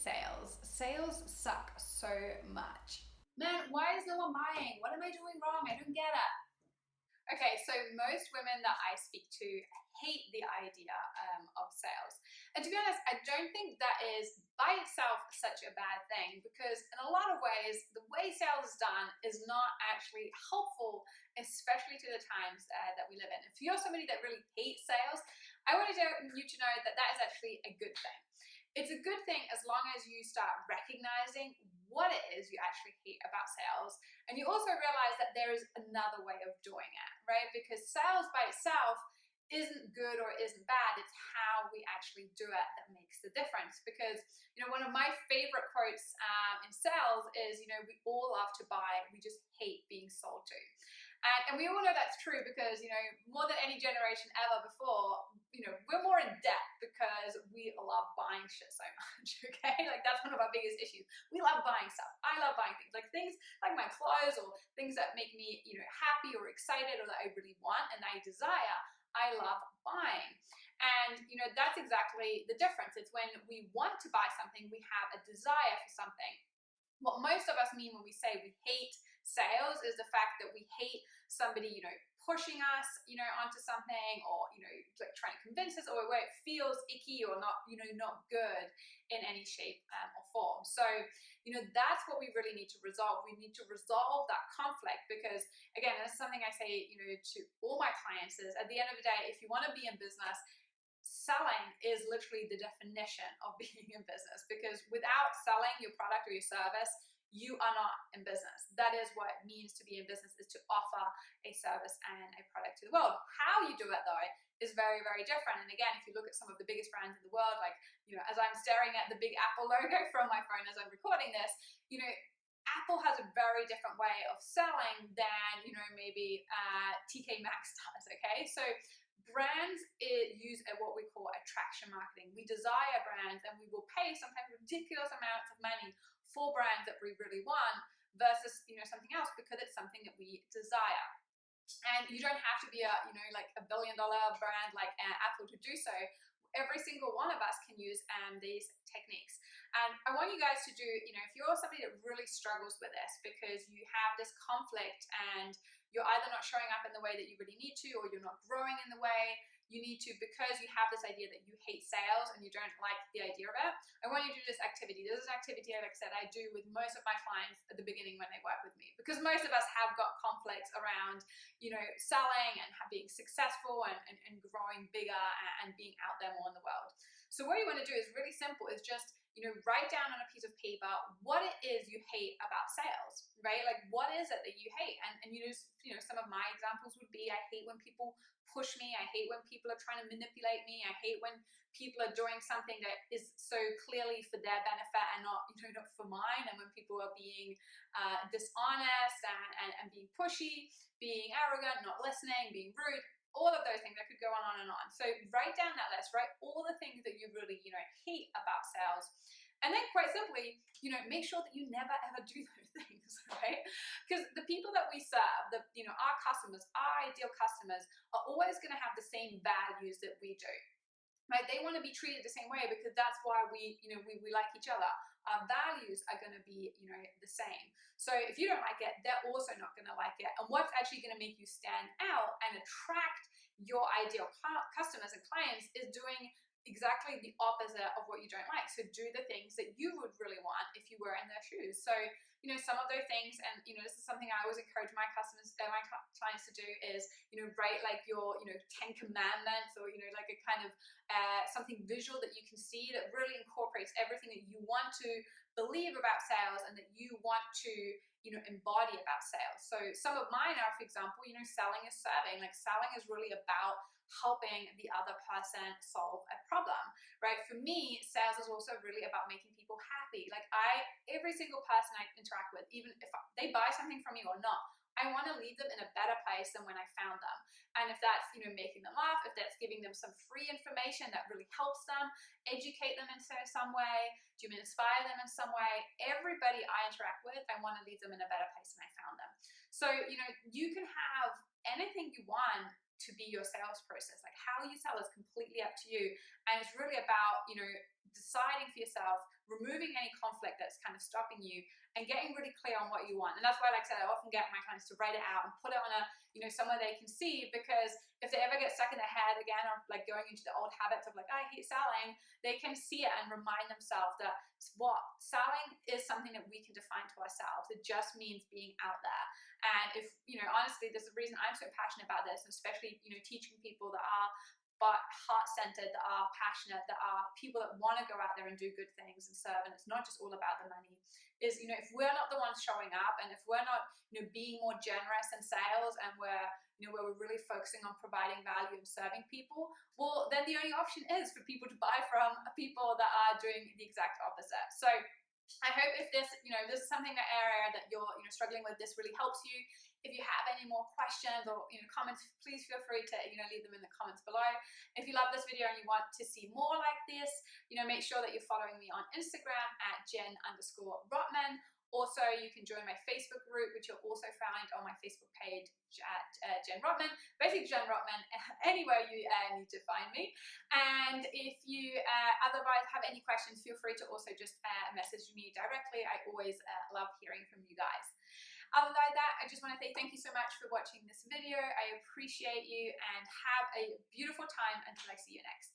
sales. Sales suck so much. Man, why is no one buying? What am I doing wrong? I don't get it. Okay, so most women that I speak to hate the idea of sales. And to be honest, I don't think that is by itself such a bad thing, because in a lot of ways, the way sales is done is not actually helpful, especially to the times that we live in. If you're somebody that really hates sales, I want you to know that that is actually a good thing. It's a good thing as long as you start recognizing what it is you actually hate about sales, and you also realize that there is another way of doing it, right? Because sales by itself isn't good or isn't bad. It's how we actually do it that makes the difference. Because, one of my favorite quotes in sales is, we all love to buy, we just hate being sold to. And we all know that's true because, more than any generation ever before, we're more in debt because we love buying shit so much, okay? Like, that's one of our biggest issues. We love buying stuff. I love buying things like my clothes, or things that make me, happy or excited, or that I really want and I desire. I love buying. And, that's exactly the difference. It's when we want to buy something, we have a desire for something. What most of us mean when we say we hate sales is the fact that we hate somebody, pushing us, onto something, or, like trying to convince us, or where it feels icky or not, not good in any shape or form. So, that's what we really need to resolve. We need to resolve that conflict because, again, that's something I say, to all my clients is, at the end of the day, if you want to be in business, selling is literally the definition of being in business, because without selling your product or your service, you are not in business. That is what it means to be in business, is to offer a service and a product to the world. How you do it, though, is very, very different. And again, if you look at some of the biggest brands in the world, like, as I'm staring at the big Apple logo from my phone as I'm recording this, Apple has a very different way of selling than, maybe TK Maxx does, okay? So brands use what we call attraction marketing. We desire brands and we will pay sometimes ridiculous amounts of money for brands that we really want versus, something else, because it's something that we desire. And you don't have to be a, like $1 billion brand like Apple to do so. Every single one of us can use these techniques. And I want you guys to do, if you're somebody that really struggles with this because you have this conflict and you're either not showing up in the way that you really need to, or you're not growing in the way you need to, because you have this idea that you hate sales and you don't like the idea of it, I want you to do this activity. This is an activity, like I said, I do with most of my clients at the beginning when they work with me, because most of us have got conflicts around, selling and being successful and growing bigger and being out there more in the world. So what you want to do is really simple, is just, write down on a piece of paper what it is you hate about sales, right? Like, what is it that you hate? And some of my examples would be, I hate when people push me. I hate when people are trying to manipulate me. I hate when people are doing something that is so clearly for their benefit and not, not for mine. And when people are being dishonest and being pushy, being arrogant, not listening, being rude. All of those things. I could go on and on. So write down that list, write all the things that you really, hate about sales. And then quite simply, make sure that you never ever do those things, right? Because the people that we serve, our customers, our ideal customers, are always going to have the same values that we do. Right? They want to be treated the same way because that's why we like each other. Our values are going to be, the same. So if you don't like it, they're also not going to like it. And what's actually going to make you stand out and attract your ideal customers and clients is doing exactly the opposite of what you don't like. So do the things that you would really want if you were in their shoes. So, some of those things, and, this is something I always encourage my customers, my clients to do is, write like your, 10 commandments, or, like a kind of something visual that you can see that really incorporates everything that you want to believe about sales and that you want to, embody about sales. So some of mine are, for example, selling is serving. Like, selling is really about helping the other person solve a problem, right? For me, sales is also really about making people happy. Like, every single person I interact with, even if they buy something from me or not, I want to leave them in a better place than when I found them. And if that's, making them laugh, if that's giving them some free information that really helps them, educate them in some way, to inspire them in some way, everybody I interact with, I want to leave them in a better place than I found them. So, you can have anything you want to be your sales process. Like, how you sell is completely up to you. And it's really about, deciding for yourself, removing any conflict that's kind of stopping you, and getting really clear on what you want. And that's why, like I said, I often get my clients to write it out and put it on a, somewhere they can see, because if they ever get stuck in their head again of like going into the old habits of like, I hate selling, they can see it and remind themselves that what selling is something that we can define to ourselves. It just means being out there. And if, honestly, there's a reason I'm so passionate about this, and especially, teaching people that are but heart-centered, that are passionate, that are people that want to go out there and do good things and serve, and it's not just all about the money, is, if we're not the ones showing up, and if we're not, being more generous in sales, and where we're really focusing on providing value and serving people, well, then the only option is for people to buy from people that are doing the exact opposite. So I hope if this, this is something, that area that you're, struggling with, this really helps you. If you have any more questions or, comments, please feel free to, leave them in the comments below. If you love this video and you want to see more like this, make sure that you're following me on Instagram at jen_rotman. Also, you can join my Facebook group, which you'll also find on my Facebook page at Jen Rotman. Basically, Jen Rotman, anywhere you need to find me. And if you otherwise have any questions, feel free to also just message me directly. I always love hearing from you guys. Other than that, I just want to say thank you so much for watching this video. I appreciate you, and have a beautiful time until I see you next.